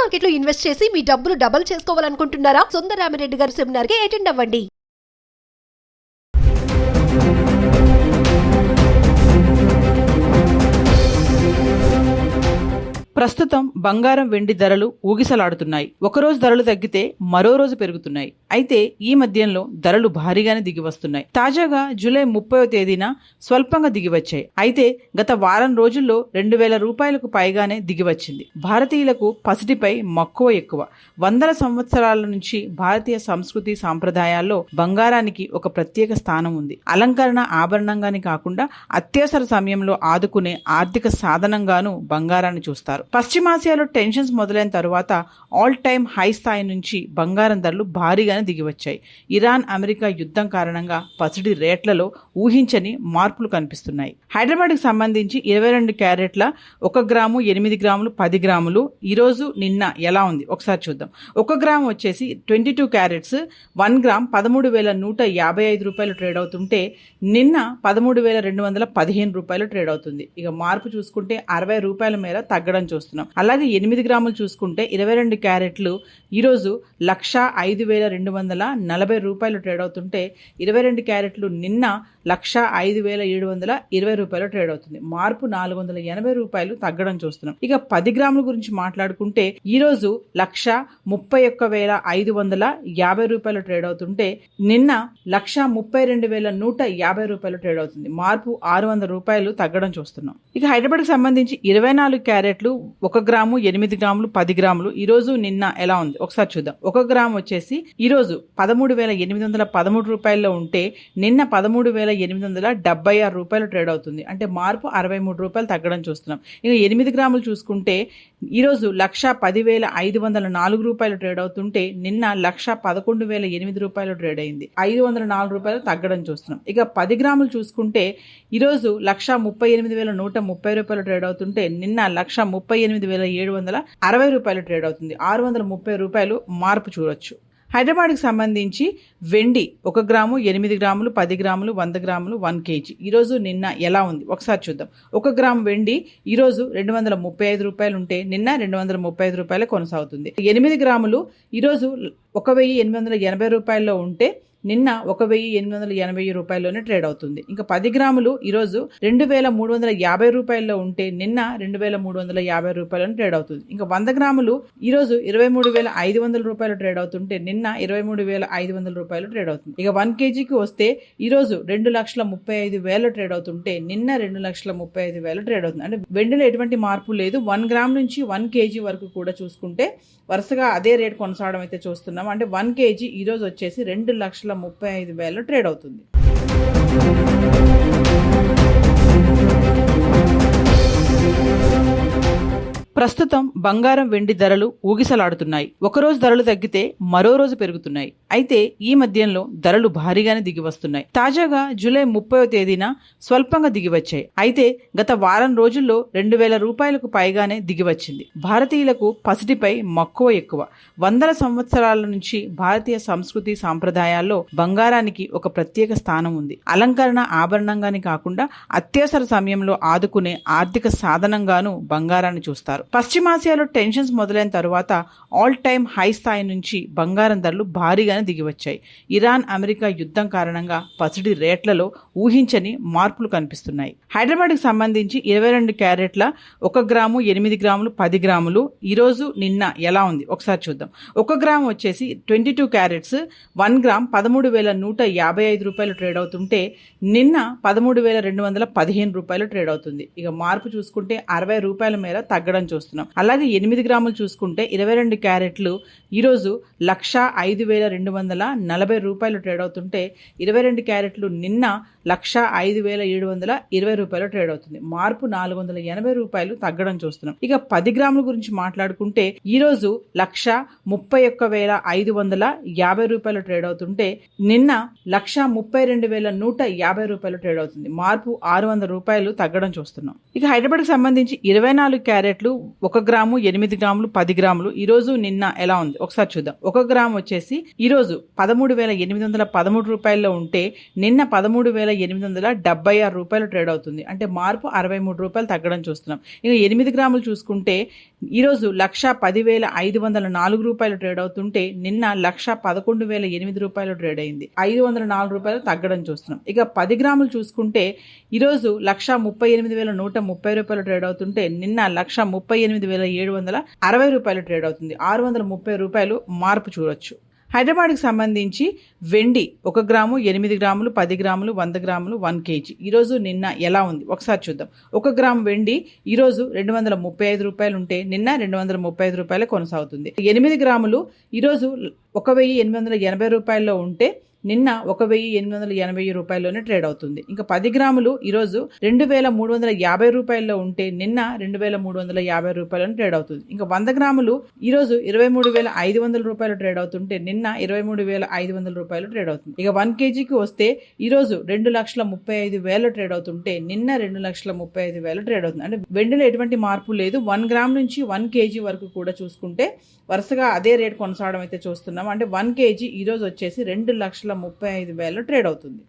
Market లో invest చేసి మీ డబ్బులు డబుల్ చేసుకోవాలనుకుంటున్నారా? సుందరరామిరెడ్డి గారి సెమినార్ కి అటెండ్ అవ్వండి. ప్రస్తుతం బంగారం వెండి ధరలు ఊగిసలాడుతున్నాయి. ఒకరోజు ధరలు తగ్గితే మరో రోజు పెరుగుతున్నాయి. అయితే ఈ మధ్యంలో ధరలు భారీగానే దిగి వస్తున్నాయి. తాజాగా జూలై 30వ తేదీన స్వల్పంగా దిగివచ్చాయి. అయితే గత వారం రోజుల్లో 2000 రూపాయలకు పైగానే దిగివచ్చింది. భారతీయులకు పసిడిపై మక్కువ ఎక్కువ. వందల సంవత్సరాల నుంచి భారతీయ సంస్కృతి సాంప్రదాయాల్లో బంగారానికి ఒక ప్రత్యేక స్థానం ఉంది. అలంకరణ ఆభరణంగానే కాకుండా అత్యవసర సమయంలో ఆదుకునే ఆర్థిక సాధనంగాను బంగారాన్ని చూస్తారు. పశ్చిమాసియాలో టెన్షన్స్ మొదలైన తరువాత ఆల్ టైమ్ హై స్థాయి నుంచి బంగారం ధరలు భారీగానే దిగివచ్చాయి. ఇరాన్ అమెరికా యుద్ధం కారణంగా పసిడి రేట్లలో ఊహించని మార్పులు కనిపిస్తున్నాయి. హైదరాబాద్కి సంబంధించి 22 క్యారెట్ల 1 గ్రాము 8 గ్రాములు 10 గ్రాములు ఈరోజు నిన్న ఎలా ఉంది ఒకసారి చూద్దాం. 1 గ్రాము వచ్చేసి 22 క్యారెట్స్ 1 గ్రామ్ 13,155 రూపాయలు ట్రేడ్ అవుతుంటే నిన్న 13,215 రూపాయలు ట్రేడ్ అవుతుంది. ఇక మార్పు చూసుకుంటే 60 రూపాయల మేర తగ్గడం చూస్తున్నాం. అలాగే 8 గ్రాములు చూసుకుంటే 22 క్యారెట్లు ఈరోజు 1,05,240 రూపాయలు ట్రేడ్ అవుతుంటే 22 క్యారెట్లు నిన్న 1,05,720 రూపాయలు ట్రేడ్ అవుతుంది. మార్పు 480 రూపాయలు తగ్గడం చూస్తున్నాం. ఇక 10 గ్రాముల గురించి మాట్లాడుకుంటే ఈరోజు 1,31,550 రూపాయలు ట్రేడ్ అవుతుంటే నిన్న 1,32,150 రూపాయలు ట్రేడ్ అవుతుంది. మార్పు 600 రూపాయలు తగ్గడం చూస్తున్నాం. ఇక హైదరాబాద్ కి సంబంధించి 24 క్యారెట్లు 1 గ్రాము 8 గ్రాములు 10 గ్రాములు ఈరోజు నిన్న ఎలా ఉంది ఒకసారి చూద్దాం. 1 గ్రాము వచ్చేసి ఈరోజు 13,813 రూపాయల్లో ఉంటే నిన్న 13,876 రూపాయలు ట్రేడ్ అవుతుంది. అంటే మార్పు 63 రూపాయలు తగ్గడం చూస్తున్నాం. ఇక 8 గ్రాములు చూసుకుంటే ఈరోజు 1,10,504 రూపాయలు ట్రేడ్ అవుతుంటే నిన్న 1,11,008 రూపాయలు ట్రేడ్ అయింది. 504 రూపాయలు తగ్గడం చూస్తున్నాం. ఇక 10 గ్రాములు చూసుకుంటే ఈరోజు 1,38,130 రూపాయలు ట్రేడ్ అవుతుంటే నిన్న 1,38,760 రూపాయలు ట్రేడ్ అవుతుంది. 630 రూపాయలు మార్పు చూడొచ్చు. హైదరాబాద్కి సంబంధించి వెండి 1 గ్రాము 8 గ్రాములు 10 గ్రాములు 100 గ్రాములు 1 కేజీ ఈరోజు నిన్న ఎలా ఉంది ఒకసారి చూద్దాం. 1 గ్రాము వెండి ఈరోజు 235 రూపాయలు ఉంటే నిన్న 235 రూపాయలు కొనసాగుతుంది. 8 గ్రాములు ఈరోజు 1,880 రూపాయల్లో ఉంటే నిన్న 1,880 రూపాయల్లోనే ట్రేడ్ అవుతుంది. ఇంకా 10 గ్రాములు ఈరోజు 2,350 రూపాయల్లో ఉంటే నిన్న 2,350 రూపాయలను ట్రేడ్ అవుతుంది. ఇంకా 100 గ్రాములు ఈరోజు 23,500 రూపాయలు ట్రేడ్ అవుతుంటే నిన్న 23,500 రూపాయలు ట్రేడ్ అవుతుంది. ఇక 1 కేజీకి వస్తే ఈరోజు 2,35,000 ట్రేడ్ అవుతుంటే నిన్న 2,35,000 ట్రేడ్ అవుతుంది. అంటే వెండిలో ఎటువంటి మార్పు లేదు. 1 గ్రామ్ నుంచి 1 కేజీ వరకు కూడా చూసుకుంటే వరుసగా అదే రేట్ కొనసాగడం అయితే చూస్తున్నాం. అంటే 1 కేజీ ఈరోజు వచ్చేసి 2,35,000 ట్రేడ్ అవుతుంది. ప్రస్తుతం బంగారం వెండి ధరలు ఊగిసలాడుతున్నాయి. ఒకరోజు ధరలు తగ్గితే మరో రోజు పెరుగుతున్నాయి. అయితే ఈ మధ్యంలో ధరలు భారీగానే దిగి వస్తున్నాయి. తాజాగా జూలై 30వ తేదీన స్వల్పంగా దిగివచ్చాయి. అయితే గత వారం రోజుల్లో 2,000 రూపాయలకు పైగానే దిగివచ్చింది. భారతీయులకు పసిడిపై మక్కువ ఎక్కువ. వందల సంవత్సరాల నుంచి భారతీయ సంస్కృతి సాంప్రదాయాల్లో బంగారానికి ఒక ప్రత్యేక స్థానం ఉంది. అలంకరణ ఆభరణంగానే కాకుండా అత్యవసర సమయంలో ఆదుకునే ఆర్థిక సాధనంగాను బంగారాన్ని చూస్తారు. పశ్చిమాసియాలో టెన్షన్స్ మొదలైన తరువాత ఆల్ టైమ్ హై స్థాయి నుంచి బంగారం ధరలు భారీగానే దిగివచ్చాయి. ఇరాన్ అమెరికా యుద్ధం కారణంగా పసిడి రేట్లలో ఊహించని మార్పులు కనిపిస్తున్నాయి. హైదరాబాద్కి సంబంధించి 22 క్యారెట్ల 1 గ్రాము 8 గ్రాములు 10 గ్రాములు ఈరోజు నిన్న ఎలా ఉంది ఒకసారి చూద్దాం. 1 గ్రాము వచ్చేసి 22 క్యారెట్స్ 1 గ్రామ్ 13,155 రూపాయలు ట్రేడ్ అవుతుంటే నిన్న 13,215 రూపాయలు ట్రేడ్ అవుతుంది. ఇక మార్పు చూసుకుంటే 60 రూపాయల మేర తగ్గడం చూస్తున్నాం. అలాగే 8 గ్రాములు చూసుకుంటే 22 క్యారెట్లు ఈరోజు 1,05,240 రూపాయలు ట్రేడ్ అవుతుంటే 22 క్యారెట్లు నిన్న 1,05,720 రూపాయలు ట్రేడ్ అవుతుంది. మార్పు 480 రూపాయలు తగ్గడం చూస్తున్నాం. ఇక 10 గ్రాముల గురించి మాట్లాడుకుంటే ఈరోజు 1,31,550 రూపాయలు ట్రేడ్ అవుతుంటే నిన్న 1,32,150 రూపాయలు ట్రేడ్ అవుతుంది. మార్పు 600 రూపాయలు తగ్గడం చూస్తున్నాం. ఇక హైదరాబాద్కి సంబంధించి 24 క్యారెట్లు 1 గ్రాము 8 గ్రాములు 10 గ్రాములు ఈ రోజు నిన్న ఎలా ఉంది ఒకసారి చూద్దాం. 1 గ్రాము వచ్చేసి ఈ రోజు 13,813 రూపాయల్లో ఉంటే నిన్న 13,876 రూపాయలు ట్రేడ్ అవుతుంది. అంటే మార్పు 63 రూపాయలు తగ్గడం చూస్తున్నాం. ఇక 8 గ్రాములు చూసుకుంటే ఈ రోజు 1,10,504 రూపాయలు ట్రేడ్ అవుతుంటే నిన్న 1,11,008 రూపాయలు ట్రేడ్ అయింది. 504 రూపాయలు తగ్గడం చూస్తున్నాం. ఇక 10 గ్రాములు చూసుకుంటే ఈ రోజు 1,38,130 రూపాయలు ట్రేడ్ అవుతుంటే నిన్న 1,38,760 రూపాయలు ట్రేడ్ అవుతుంది. 630 రూపాయలు మార్పు చూడొచ్చు. హైదరాబాద్కి సంబంధించి వెండి 1 గ్రాము 8 గ్రాములు 10 గ్రాములు 100 గ్రాములు 1 కేజీ ఈరోజు నిన్న ఎలా ఉంది ఒకసారి చూద్దాం. 1 గ్రాము వెండి ఈరోజు 235 రూపాయలు ఉంటే నిన్న 235 రూపాయలు కొనసాగుతుంది. 8 గ్రాములు ఈరోజు 1,880 రూపాయల్లో ఉంటే నిన్న 1,880 రూపాయల్లోనే ట్రేడ్ అవుతుంది. ఇంకా 10 గ్రాములు ఈరోజు 2,350 రూపాయల్లో ఉంటే నిన్న 2,350 రూపాయలను ట్రేడ్ అవుతుంది. ఇంకా 100 గ్రాములు ఈరోజు 23,500 రూపాయలు ట్రేడ్ అవుతుంటే నిన్న 23,500 రూపాయలు ట్రేడ్ అవుతుంది. ఇక 1 కేజీకి వస్తే ఈరోజు 2,35,000 ట్రేడ్ అవుతుంటే నిన్న 2,35,000 ట్రేడ్ అవుతుంది. అంటే వెండిలో ఎటువంటి మార్పు లేదు. 1 గ్రామ్ నుంచి 1 కేజీ వరకు కూడా చూసుకుంటే వరుసగా అదే రేట్ కొనసాగడం అయితే చూస్తున్నాం. అంటే 1 కేజీ ఈరోజు వచ్చేసి 2,35,000 ట్రేడ్ అవుతుంది.